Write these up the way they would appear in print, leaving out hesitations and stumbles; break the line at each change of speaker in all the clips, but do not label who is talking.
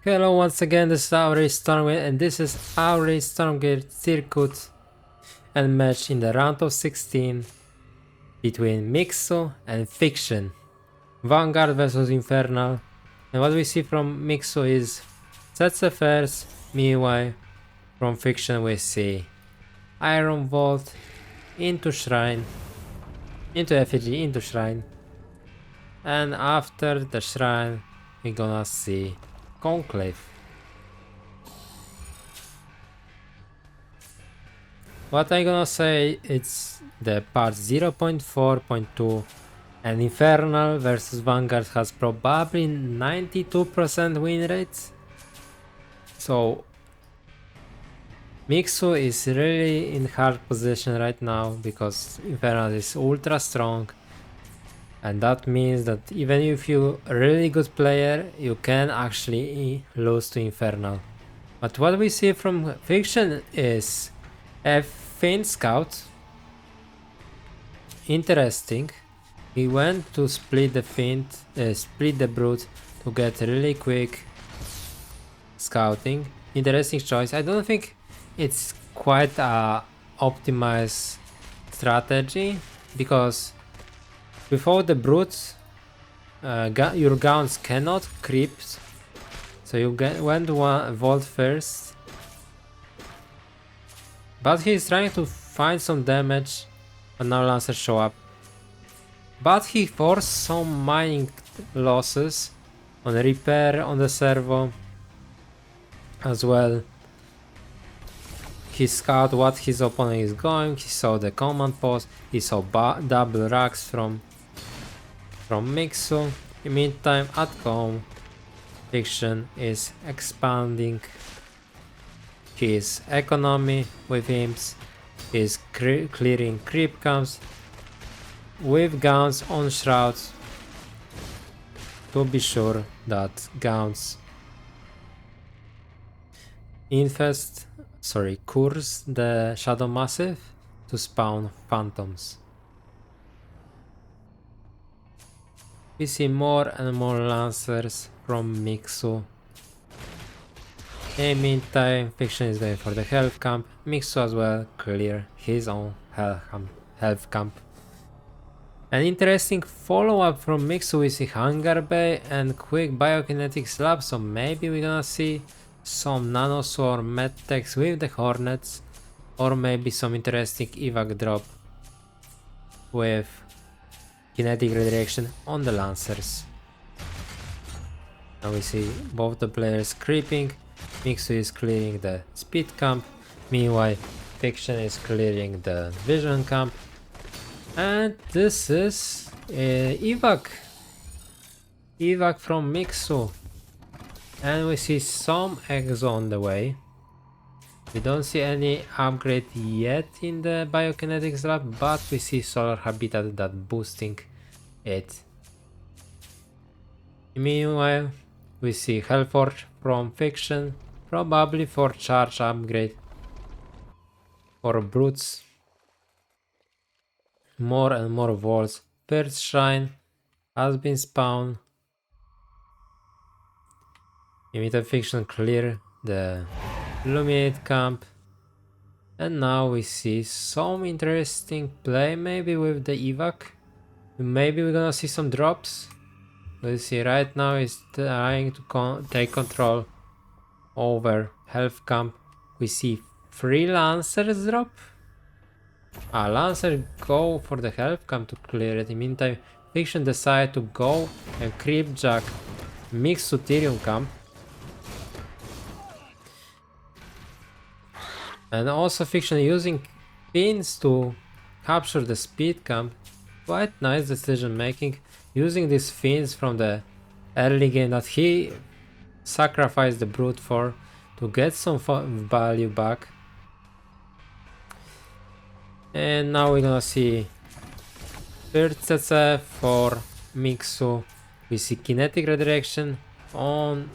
Hello once again, this is Aureil Stormgate and this is Aureil Stormgate circuit and match in the round of 16 between Mixu and Fiction. Vanguard versus Infernal. And what we see from Mixu is sets affairs, meanwhile from Fiction we see Iron Vault into Shrine, into effigy, into Shrine. And after the Shrine we're gonna see Conclave. What I'm gonna say, it's the part 0.4.2 and Infernal versus Vanguard has probably 92% win rate. So Mixu is really in hard position right now because Infernal is ultra strong. And that means that even if you're a really good player, you can actually lose to Infernal. But what we see from Fiction is a Feint Scout. Interesting. He went to split the Feint, split the Brute to get really quick scouting. Interesting choice. I don't think it's quite a optimized strategy because before the Brutes, your Gauns cannot creep, so you went one Vault first. But he's trying to find some damage, but now Lancers show up. But he forced some mining losses on repair on the servo as well. He scouted what his opponent is going, he saw the command post, he saw double racks from Mixu. In the meantime, at home, Fiction is expanding his economy with imps, is clearing creep camps with Gauns on shrouds to be sure that Gauns curse the Shadow Massive to spawn phantoms. We see more and more Lancers from Mixu. In the meantime, Fiction is going for the health camp. Mixu as well clear his own health camp. An interesting follow-up from Mixu, we see Hangar Bay and quick biokinetic slab, so maybe we're gonna see some nanoswarm medtechs with the Hornets, or maybe some interesting evac drop with kinetic redirection on the Lancers. Now we see both the players creeping. Mixu is clearing the speed camp, meanwhile Fiction is clearing the vision camp. And this is evac from Mixu. And we see some exo on the way. We don't see any upgrade yet in the biokinetics lab, but we see solar habitat that boosting it. Meanwhile, we see Hellforge from Fiction, probably for charge upgrade for Brutes. More and more vaults. First shrine has been spawned. Immediate Fiction clear the Illuminate camp. And now we see some interesting play maybe with the evac. Maybe we're gonna see some drops. We see right now he's trying to take control over health camp. We see 3 Lancers drop. Lancer go for the health camp to clear it. In the meantime, Fiction decide to go and creep jack Mixu Therium camp. And also Fiction using pins to capture the speed camp. Quite nice decision making, using these fins from the early game that he sacrificed the Brute for to get some value back. And now we're gonna see third set for Mixu. We see kinetic redirection on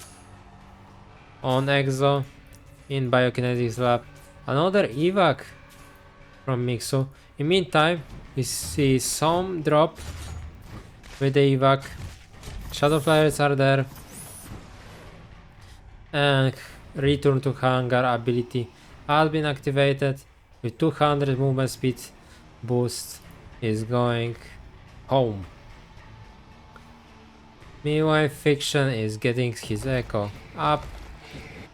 Exo in biokinetics lab. Another evac from Mixu. In meantime, we see some drop with the evac. Shadow flyers are there. And return to hangar ability has been activated with 200 movement speed boost. Is going home. Meanwhile, Fiction is getting his echo up.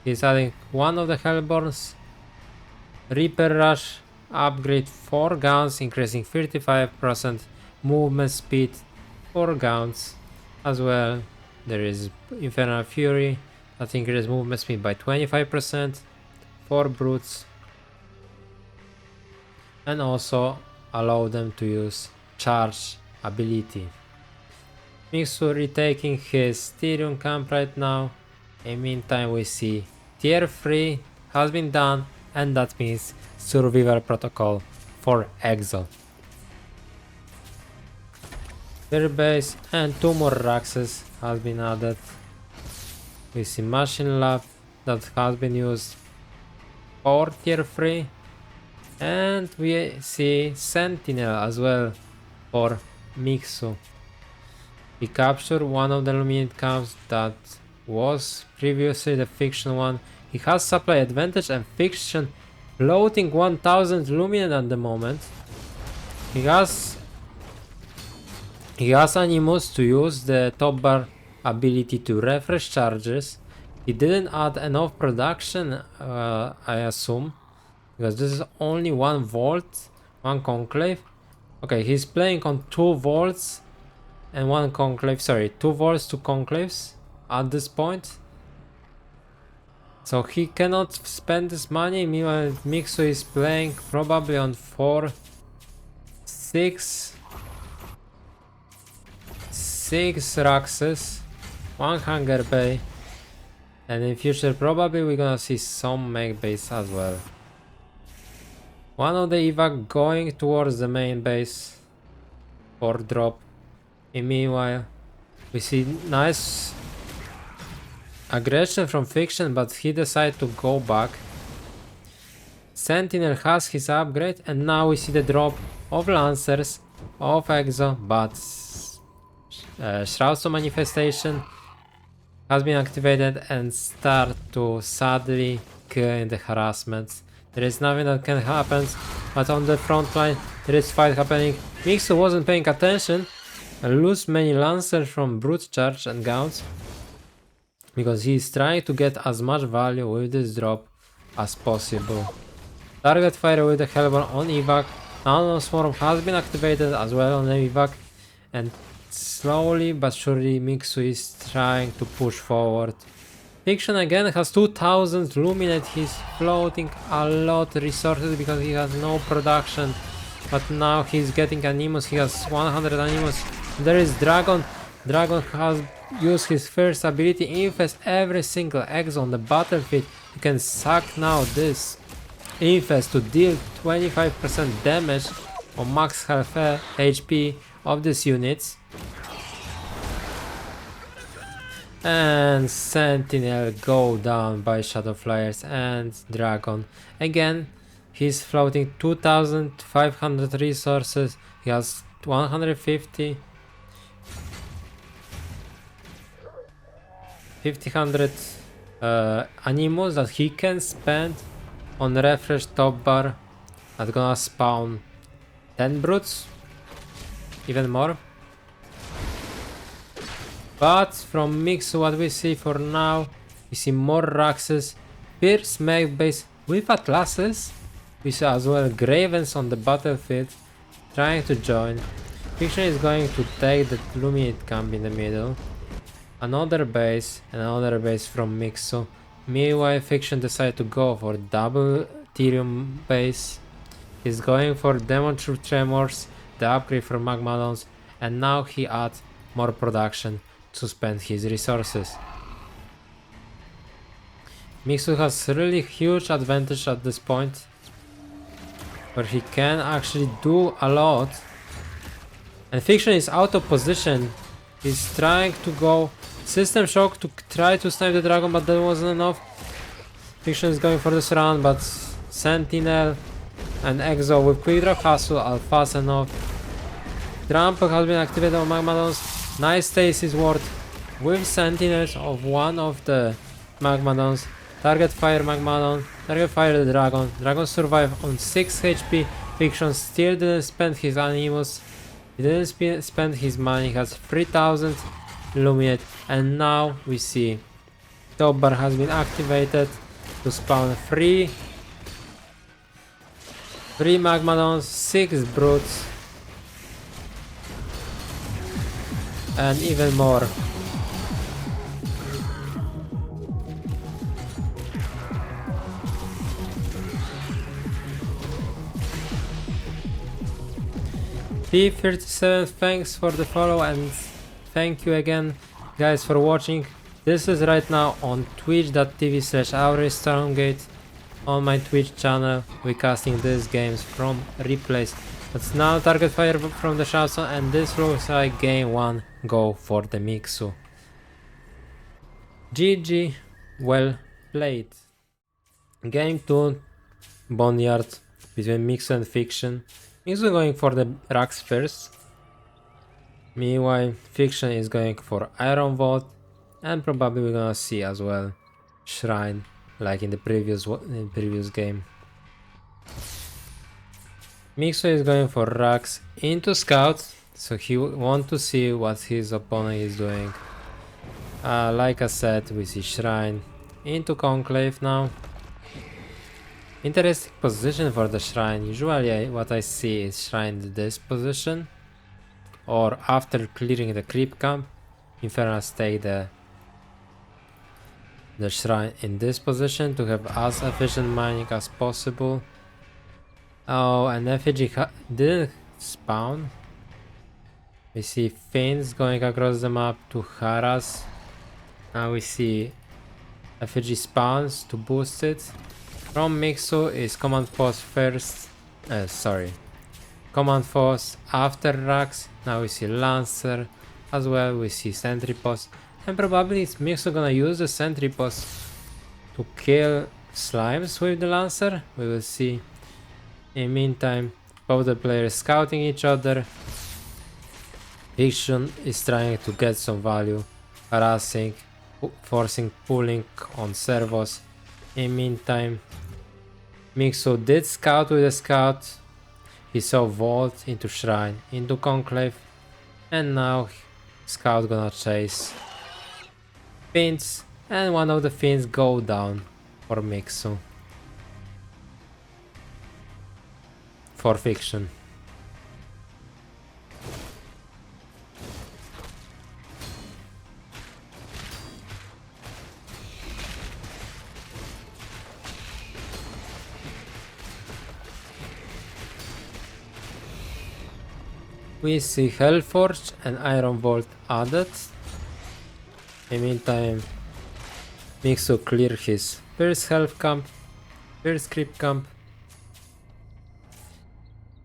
He's adding one of the Hellborns. Reaper Rush upgrade 4 guns, increasing 35% movement speed. 4 guns as well. There is Infernal Fury that increases movement speed by 25%. 4 brutes. And also allow them to use charge ability. Mixu retaking his Styrian camp right now. In meantime, we see tier 3 has been done, and that means survival protocol for Exo. Tier base and 2 more Raxes has been added. We see machine lab that has been used for tier 3. And we see Sentinel as well for Mixu. We captured one of the Luminate camps that was previously the Fiction one. He has supply advantage and Fiction floating 1000 Luminate at the moment. He has Animus to use the top bar ability to refresh charges. He didn't add enough production, I assume, because this is only 1 volt, 1 conclave. Okay, he's playing on 2 volts and 1 conclave, sorry, 2 volts, 2 conclaves at this point. So he cannot spend this money. Meanwhile, Mixu is playing probably on 4, 6 Raxes, 1 hangar bay, and in future probably we're gonna see some mech base as well. One of the evac going towards the main base for drop. In meanwhile, we see nice aggression from Fiction, but he decided to go back. Sentinel has his upgrade, and now we see the drop of Lancers, of Exo, but Shrouds of Manifestation has been activated and start to sadly kill the harassments. There is nothing that can happen, but on the front line there is fight happening. Mixu wasn't paying attention and lose many Lancers from brute charge and gaunts, because he is trying to get as much value with this drop as possible. Target fire with the Hellborn on evac. Unknown Swarm has been activated as well on evac, and slowly but surely Mixu is trying to push forward. Fiction again has 2000 Luminate. He's floating a lot of resources because he has no production, but now he's getting Animus. He has 100 Animus. There is Dragon. Dragon has used his first ability, Infest every single Exo on the battlefield. You can suck now this Infest to deal 25% damage on max health HP of these units. And Sentinel go down by Shadow Flyers, and Dragon again, he's floating 2500 resources. He has 150 1500 Animus that he can spend on refresh top bar. That's gonna spawn 10 brutes, even more. But from Mixu, what we see for now, we see more Raxes, Pierce mech base with Atlases. We see as well Gravens on the battlefield trying to join. Fiction is going to take the Luminate camp in the middle. Another base from Mixu. Meanwhile, Fiction decided to go for double Therium base. He's going for Demon Troop Tremors, the upgrade for Magmadons, and now he adds more production to spend his resources. Mixu has really huge advantage at this point, where he can actually do a lot. And Fiction is out of position. He's trying to go System Shock to try to snipe the dragon, but that wasn't enough. Fiction is going for this round, but Sentinel and Exo with Quick Draw Hustle are fast enough. Trample has been activated on Magmadons. Nice stasis ward with Sentinels of one of the Magmadons. Target fire Magmadon. Target fire the dragon. Dragon survive on 6 HP. Fiction still didn't spend his animus. He didn't spend his money. He has 3000 illuminate. And now we see top bar has been activated to spawn 3 Magmadons, 6 brutes, and even more. P37, thanks for the follow and thank you again guys for watching. This is right now on twitch.tv/Aureil Stormgate. On my Twitch channel, we're casting these games from replays. But now target fire from the shotgun, and this looks like game 1 go for the Mixu. GG, well played. Game 2 Boneyard between Mixu and Fiction. Mixu going for the racks first. Meanwhile, Fiction is going for Iron Vault, and probably we're gonna see as well Shrine, like in the previous game. Mixu is going for racks into Scout, so he want to see what his opponent is doing. Like I said, we see Shrine into Conclave now. Interesting position for the Shrine. Usually what I see is Shrine in this position, or after clearing the creep camp, Infernal take the Shrine in this position to have as efficient mining as possible. Oh, and effigy didn't spawn. We see Fiends going across the map to harass. Now we see effigy spawns to boost it. From Mixu is command post first. Command post after racks. Now we see Lancer as well. We see sentry post. And probably it's Mixu gonna use the sentry post to kill slimes with the Lancer. We will see. In the meantime, both the players scouting each other. Fiction is trying to get some value, harassing, forcing pulling on servos. In the meantime, Mixu did scout with a scout. He saw Vault into Shrine, into Conclave, and now Scout gonna chase Fiends, and one of the Fiends go down for Mixu. For Fiction. We see Hellforge and Iron Vault added. In the meantime, Mixu clear his first health camp, first creep camp.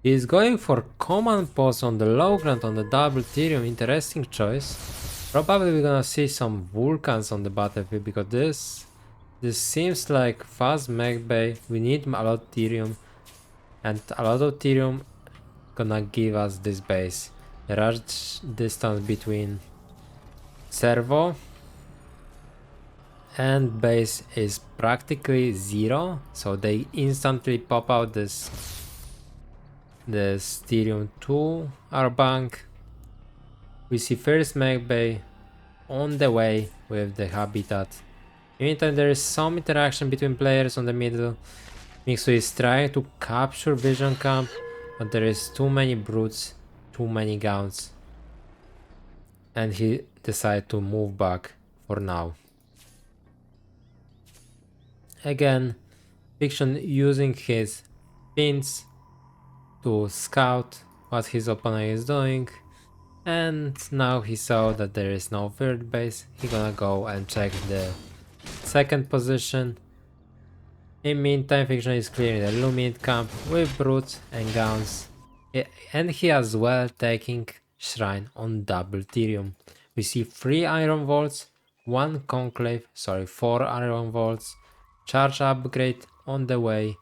He's going for command post on the low ground on the double Therium. Interesting choice. Probably we're gonna see some Vulcans on the battlefield because this seems like fast mech bay. We need a lot of Therium, and a lot of Therium gonna give us this base. The rush distance between servo and base is practically 0, so they instantly pop out this Therium to our bank. We see first mech bay on the way with the habitat. In the meantime, there is some interaction between players on the middle. Mixu is trying to capture vision camp, but there is too many brutes, too many gauns, and he decided to move back for now. Again, Fiction using his pins to scout what his opponent is doing, and now he saw that there is no third base. He gonna go and check the second position. In the meantime, Fiction is clearing the Lumid camp with brutes and gauns, and he as well taking Shrine on double Therium. We see 3 Iron Vaults, 4 Iron Vaults, charge upgrade on the way,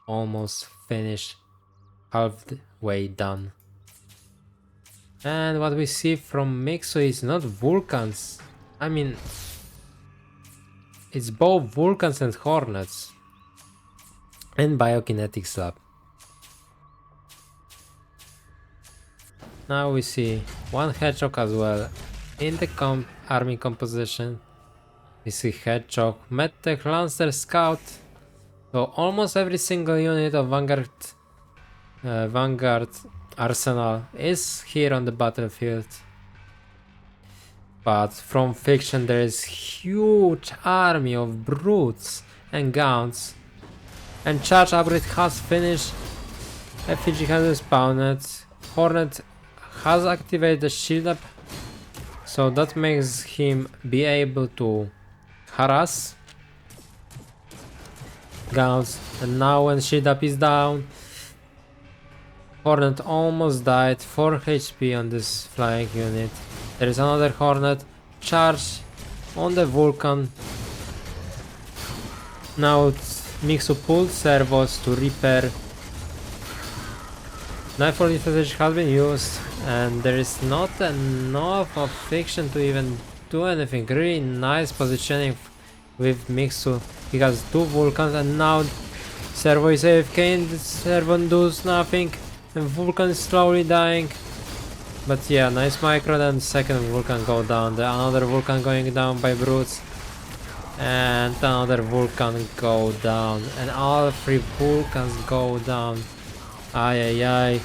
almost finished, halfway done. And what we see from Mixu is not Vulcans. I mean, it's both Vulcans and Hornets. And Biokinetic Slab. Now we see one Hedgehog as well in the army composition. We see Hedgehog, Medtech, Lancer, Scout. So almost every single unit of Vanguard arsenal is here on the battlefield. But from Fiction there is huge army of brutes and Gaunts. And charge upgrade has finished. Effigy has spawned. Hornet has activated the shield up, so that makes him be able to harass Gaunts. And now when shield up is down, Hornet almost died, 4 HP on this flying unit. There is another Hornet, charge on the Vulcan. Now Mixu pulled servos to repair. Knife for strategy has been used, and there is not enough of Fiction to even do anything. Really nice positioning with Mixu. He has 2 Vulcans, and now servo is AFK and the servo does nothing, and Vulcan is slowly dying. But yeah, nice micro, then second Vulcan go down, the another Vulcan going down by brutes. And another Vulcan go down, and all 3 Vulcans go down. Ay.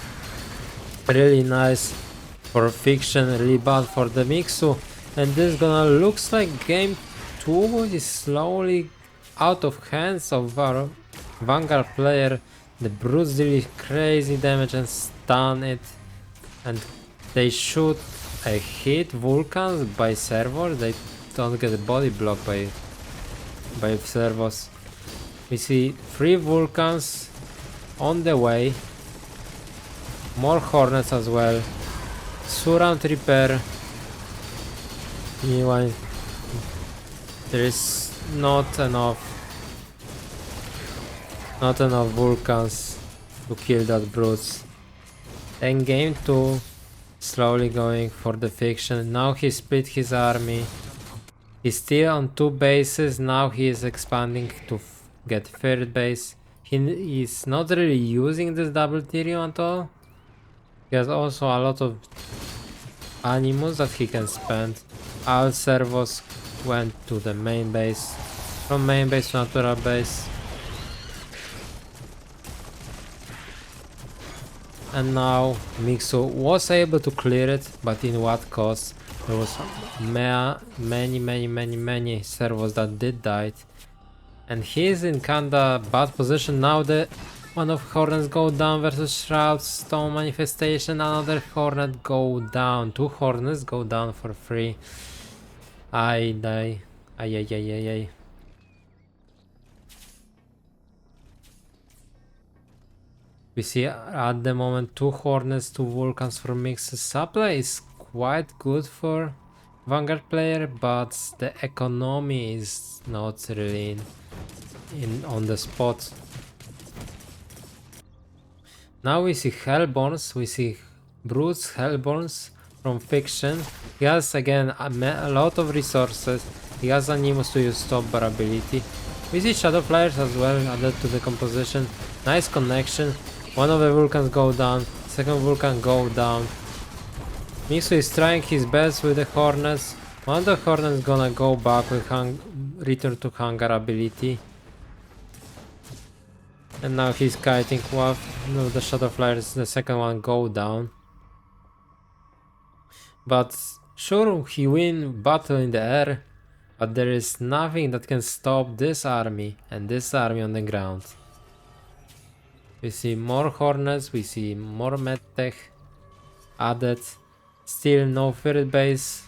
Really nice for Fiction, really bad for the Mixu. And this gonna looks like game 2 is slowly out of hands of our Vanguard player. The brutes deal crazy damage and stun it. And they shoot a hit Vulcans by servos, they don't get a body block by servos. We see 3 Vulcans on the way, more Hornets as well, surround repair. Meanwhile, there is not enough Vulcans to kill that brutes. Then game 2, slowly going for the Fiction. Now he split his army. He's still on 2 bases, now he is expanding to get 3rd base. He is not really using this double Tyrion at all. He has also a lot of animals that he can spend. All servos went to the main base, from main base to natural base. And now Mixu was able to clear it, but in what cost? There was many servos that did die. And he's in kinda bad position now. The one of Hornets go down versus Shroud, Stone Manifestation, another Hornet go down. 2 Hornets go down for free. I die. Ay. We see at the moment 2 Hornets, 2 Vulcans for Mixu. Supply is quite good for Vanguard player, but the economy is not really on the spot. Now we see Hellborns, we see Brutes, Hellborns from Fiction. He has again a lot of resources. He has Animus to use Stop Bar ability. We see Shadow Flyers as well added to the composition. Nice connection. One of the Vulcans go down, second Vulcan go down. Mixu is trying his best with the Hornets. One of the Hornets gonna go back with return to Hangar ability. And now he's kiting with the Shadow Flyers, the second one go down. But sure, he win battle in the air, but there is nothing that can stop this army and this army on the ground. We see more Hornets, we see more medtech added, still no 3rd base.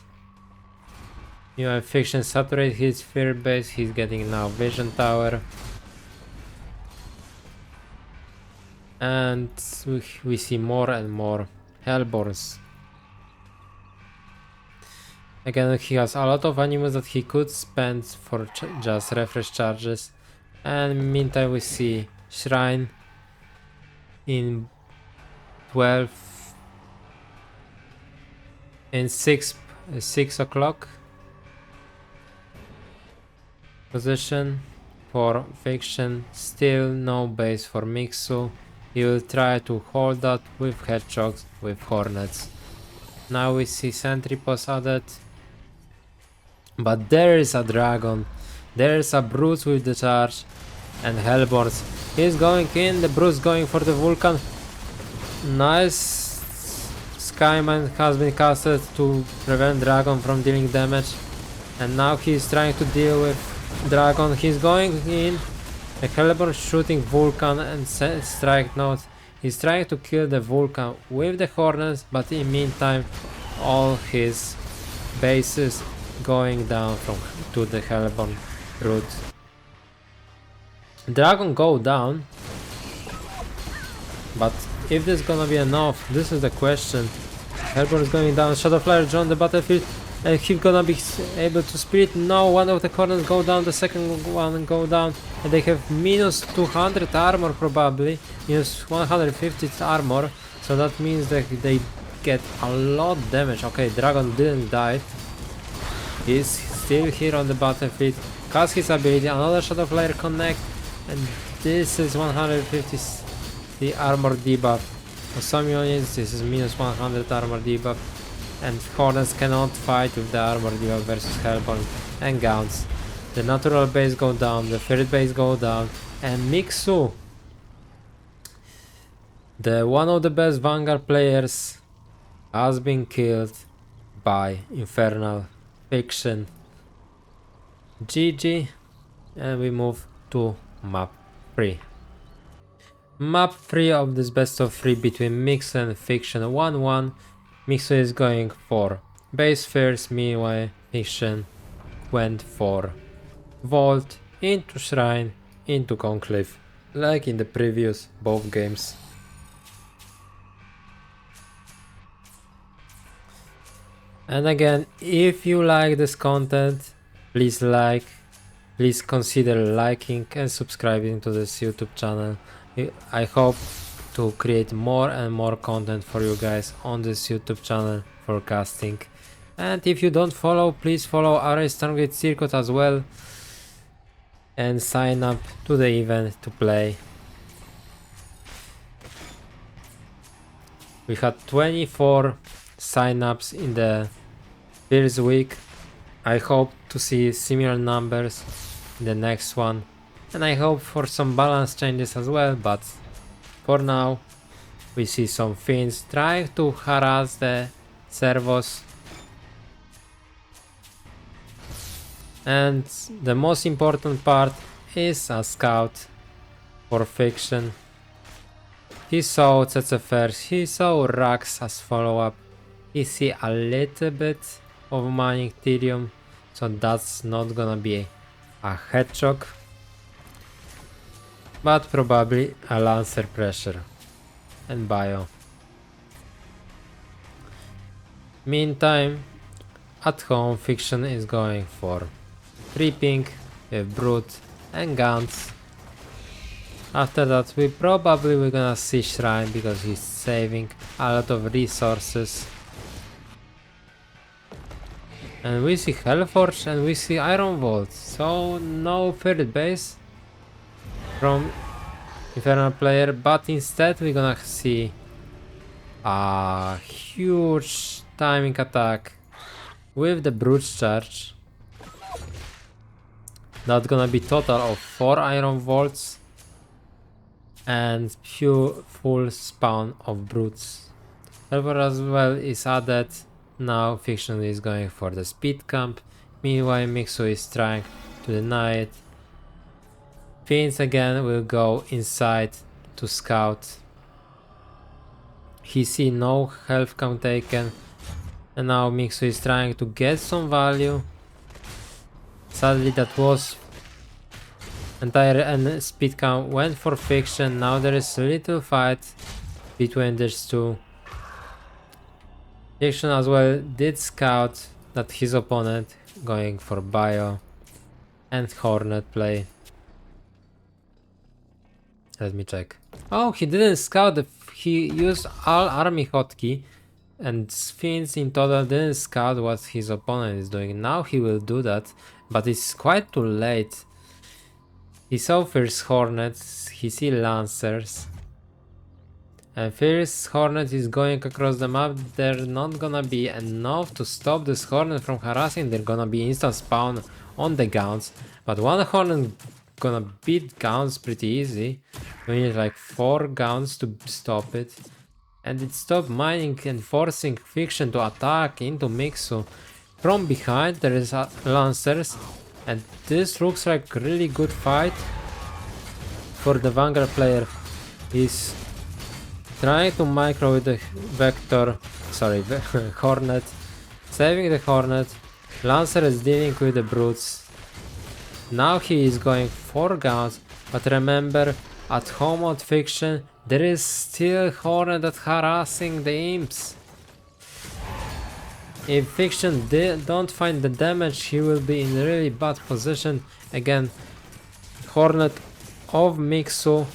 You have Fiction saturate his 3rd base, he's getting now Vision Tower. And we see more and more Hellborns. Again, he has a lot of animals that he could spend for just refresh charges. And meantime we see Shrine in 6 o'clock. position for Fiction, still no base for Mixu. He will try to hold that with Hedgehogs, with Hornets. Now we see Sentry Post added. But there is a Dragon. There is a Brute with the charge. And Hellborns. He's going in, the Bruce going for the Vulcan. Nice. Skyman has been casted to prevent Dragon from dealing damage. And now he's trying to deal with Dragon. He's going in. The Hellborn shooting Vulcan and strike note. He's trying to kill the Vulcan with the Hornets, but in meantime all his bases going down to the Hellborn route. Dragon go down, but if this is gonna be enough, this is the question. Hellborn is going down, Shadowflyer join the battlefield, and he's gonna be able to spirit. No, one of the corners go down, the second one go down, and they have minus 200 armor probably, minus 150 armor, so that means that they get a lot damage. Okay, Dragon didn't die, he's still here on the battlefield, cast his ability, another Shadowflyer connect, and this is 150 the armor debuff. For some units this is minus 100 armor debuff, and Hornets cannot fight with the armor debuff versus Hellborn and Gaunt's. The natural base go down, the third base go down, and Mixu, the one of the best Vanguard players, has been killed by Infernal Fiction. GG, and we move to map 3. Map 3 of this best of 3 between Mixu and Fiction 1-1. Mixu is going for base first, meanwhile Fiction went for Vault, into Shrine, into Conclave, like in the previous both games. And again, if you like this content, please please consider liking and subscribing to this YouTube channel. I hope to create more and more content for you guys on this YouTube channel for casting. And if you don't follow, please follow Aureil Stormgate Circuit as well, and sign up to the event to play. We had 24 sign-ups in the first week. I hope to see similar numbers in the next one, and I hope for some balance changes as well, but for now we see some Finns trying to harass the servos. And the most important part is a scout for Fiction. He saw Tsetse first, he saw Rax as follow-up, he see a little bit of mining Ethereum, so that's not gonna be a Hedgehog, but probably a Lancer Pressure and Bio. Meantime, at home Fiction is going for Reaping with Brute and Guns. After that we're gonna see Shrine because he's saving a lot of resources. And we see Hellforge and we see Iron Vault, so no third base from Infernal player, but instead we're gonna see a huge timing attack with the Brute Charge. That's gonna be total of 4 Iron Vaults and full spawn of Brutes. Hellforge as well is added. Now Fiction is going for the speed camp, meanwhile Mixu is trying to deny it. Finns again will go inside to scout. He see no health count taken, and now Mixu is trying to get some value. Sadly that was entire and speed count went for Fiction. Now there is a little fight between these two. Fiction as well did scout that his opponent going for Bio and Hornet play. Let me check. Oh, he didn't scout, he used all army hotkey, and Sphinx in total didn't scout what his opponent is doing. Now he will do that, but it's quite too late. He saw Fierce Hornets, he see Lancers. And Fierce Hornet is going across the map. They're not gonna be enough to stop this Hornet from harassing. They're gonna be instant spawn on the Gauns. But one Hornet gonna beat Gauns pretty easy. We need like 4 Gauns to stop it. And it stopped mining and forcing Fiction to attack into Mixu. From behind there is Lancers. And this looks like a really good fight for the Vanguard player. He's trying to micro with the Vector, sorry, Hornet, saving the Hornet. Lancer is dealing with the Brutes. Now he is going 4 Gauns, but remember, at home mode Fiction, there is still Hornet that harassing the Imps. If Fiction don't find the damage, he will be in a really bad position. Again, Hornet of Mixu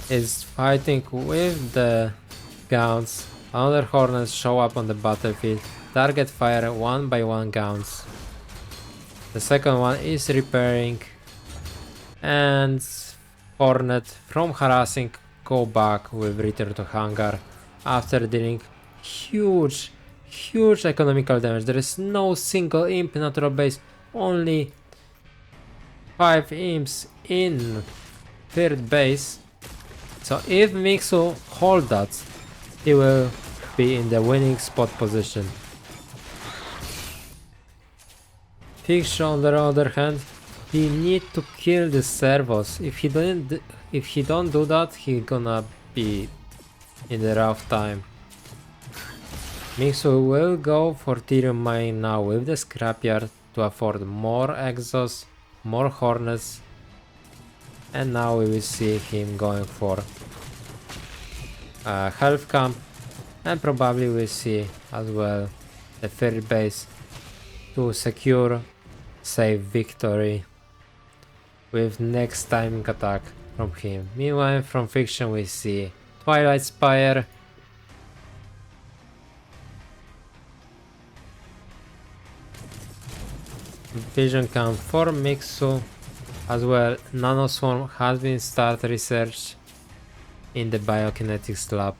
is fighting with the Gauns. Another Hornets show up on the battlefield. Target fire 1 by 1 Gauns. The second one is repairing. And Hornet from harassing go back with return to hangar after dealing huge economical damage. There is no single imp in natural base, only 5 imps in third base. So if Mixu hold that, he will be in the winning spot position. Fiction on the other hand, he need to kill the servos. If he don't do that, he gonna be in the rough time. Mixu will go for Therium mine now with the scrapyard to afford more exos, more hornets, and now we will see him going for health camp, and probably we'll see as well the third base to secure save victory with next timing attack from him. Meanwhile from Fiction we see Twilight Spire, Vision Camp for Mixu as well. Nanoswarm has been started research in the biokinetics lab.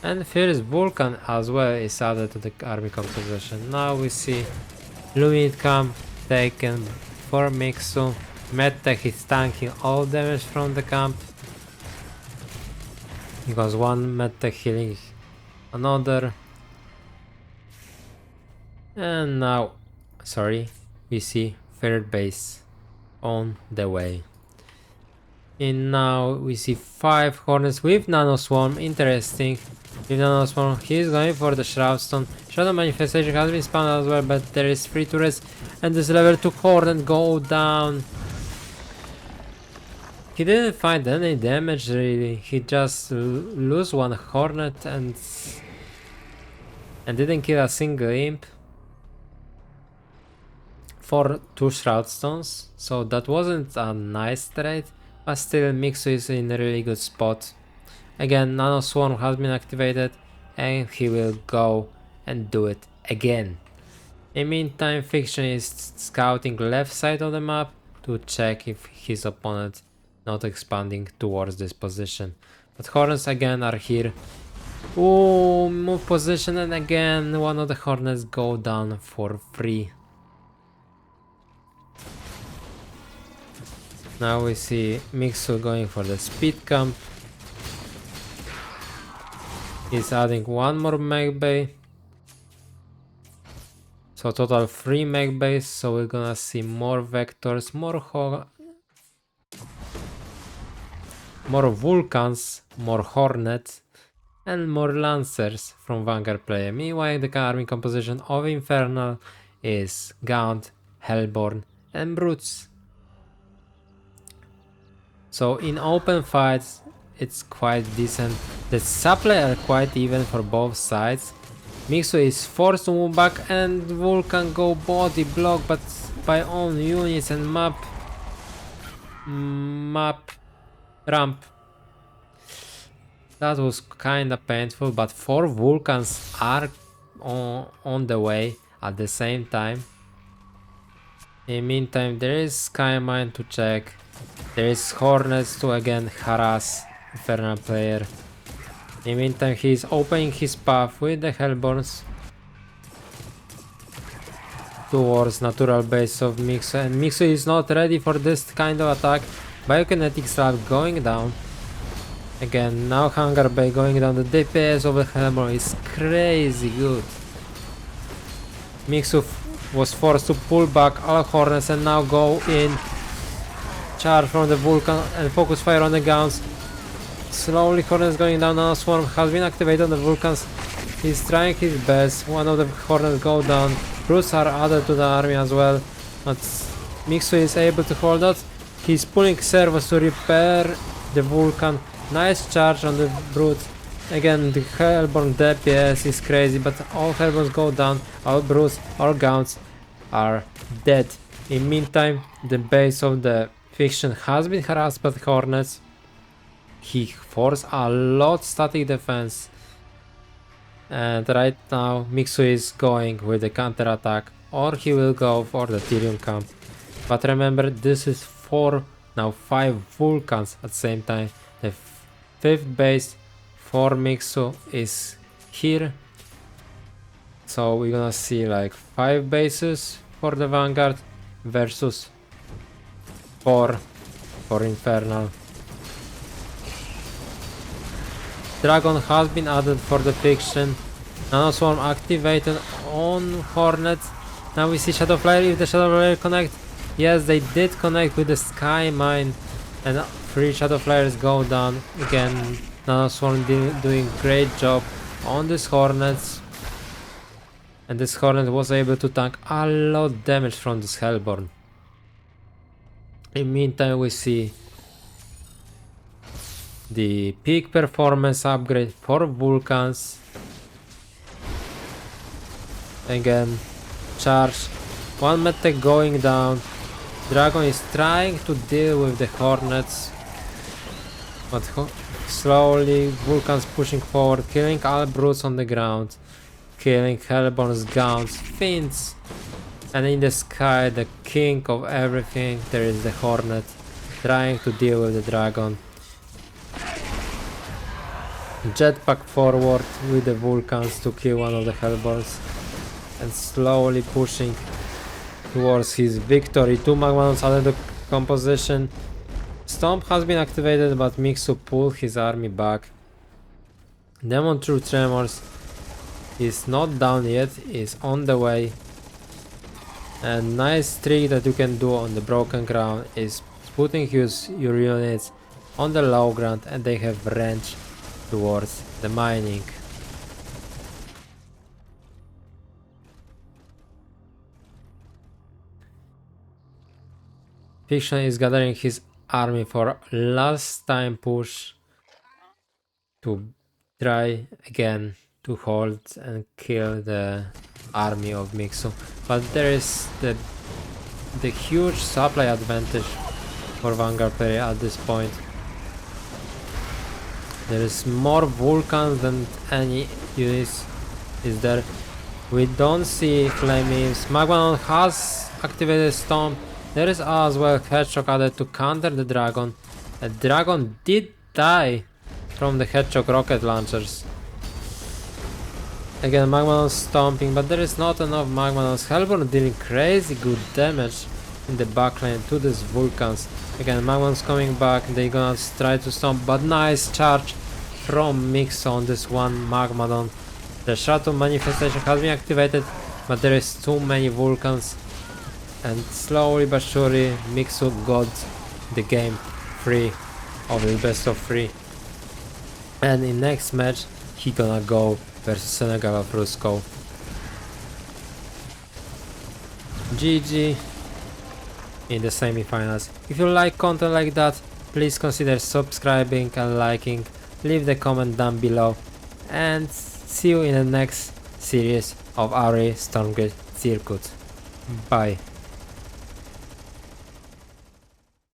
And Fierce Vulcan as well is added to the army composition. Now we see Luminate Camp taken for Mixu. Medtech is tanking all damage from the camp, because one Medtech healing another. And now, sorry, we see third base on the way. And now we see 5 Hornets with Nanoswarm, interesting. With Nanoswarm, he's going for the Shroudstone. Shadow Manifestation has been spawned as well, but there is 3 turrets, and this level 2 Hornet go down. He didn't find any damage really, he just lose 1 Hornet and didn't kill a single imp. For 2 Shroudstones, so that wasn't a nice trade, but still Mixu is in a really good spot. Again, Nanoswarm has been activated and he will go and do it again. In meantime, Fiction is scouting left side of the map to check if his opponent not expanding towards this position. But Hornets again are here. Ooh, move position, and again one of the Hornets go down for free. Now we see Mixu going for the speed camp. He's adding 1 more mech bay. So total 3 mech bays, so we're gonna see more vectors, more Vulcans, more Hornets, and more Lancers from Vanguard player. Meanwhile, the army composition of Infernal is Gaunt, Hellborn, and Brutes. So in open fights, it's quite decent. The supply are quite even for both sides. Mixu is forced to move back and Vulcan go body block, but by own units and ramp. That was kinda painful, but 4 Vulcans are on the way at the same time. In the meantime, there is Skymine to check. There is Hornets to again harass Infernal player. In the meantime, he is opening his path with the Hellborns towards natural base of Mixu, and Mixu is not ready for this kind of attack. Biokinetic slab going down. Again, now Hangar Bay going down. The DPS of the Hellborn is crazy good. Mixu was forced to pull back all Hornets and now go in. Charge from the Vulcan and focus fire on the guns. Slowly Hornets going down. Now Swarm has been activated on the Vulcans. He's trying his best. One of the Hornets go down. Brutes are added to the army as well. But Mixu is able to hold out. He's pulling servos to repair the Vulcan. Nice charge on the Brute. Again, the Hellborn DPS is crazy, but all Hellborns go down. All Brutes, all Gaunt's are dead. In the meantime, the base of the Fiction has been harassed by the Hornets. He forced a lot static defense. And right now, Mixu is going with the counter attack, or he will go for the Tyrion camp. But remember, this is 5 Vulcans at the same time. The 5th base for Mixu is here. So we're gonna see like 5 bases for the Vanguard versus 4 for Infernal. Dragon has been added for the Fiction. Nano Swarm activated on Hornet. Now we see Shadow Flyer. If the Shadow Flyer connect, yes, they did connect with the Sky Mine, and 3 Shadow Flyers go down. Again, Nano Swarm doing great job on this Hornets, and this Hornet was able to tank a lot damage from this Hellborn. In the meantime, we see the peak performance upgrade for Vulcans. Again, charge. 1 medtech going down. Dragon is trying to deal with the Hornets, but slowly Vulcans pushing forward, killing all Brutes on the ground, killing Hellborn's Gaunts, Fiends, and in the sky, the king of everything, there is the Hornet trying to deal with the Dragon. Jetpack forward with the Vulcans to kill one of the Hellborns and slowly pushing towards his victory. 2 Magmadons added to composition. Stomp has been activated, but Mixu pulled his army back. Demon True Tremors is not down yet, is on the way. And nice trick that you can do on the broken ground is putting your units on the low ground and they have range towards the mining. Fiction is gathering his army for last time push to try again to hold and kill the army of Mixu, but there is the huge supply advantage for Vanguard player at this point. There is more Vulcans than any units is there. We don't see Flames. Magmanon has activated Stomp. There is as well Hedgehog added to counter the Dragon. The Dragon did die from the Hedgehog rocket launchers. Again, Magmanon stomping, but there is not enough Magmanons. Hellborn dealing crazy good damage in the backline to these Vulcans. Again, Magmanons coming back, they gonna try to stomp, but nice charge from Mixu on this one Magmadon. The Shadow Manifestation has been activated, but there is too many Vulcans. And slowly but surely, Mixu got the game free of the best of 3. And in next match, he gonna go versus Senegal of Rusko. GG in the semi-finals. If you like content like that, please consider subscribing and liking. Leave the comment down below. And see you in the next series of Aureil Stormgate Circuit. Bye.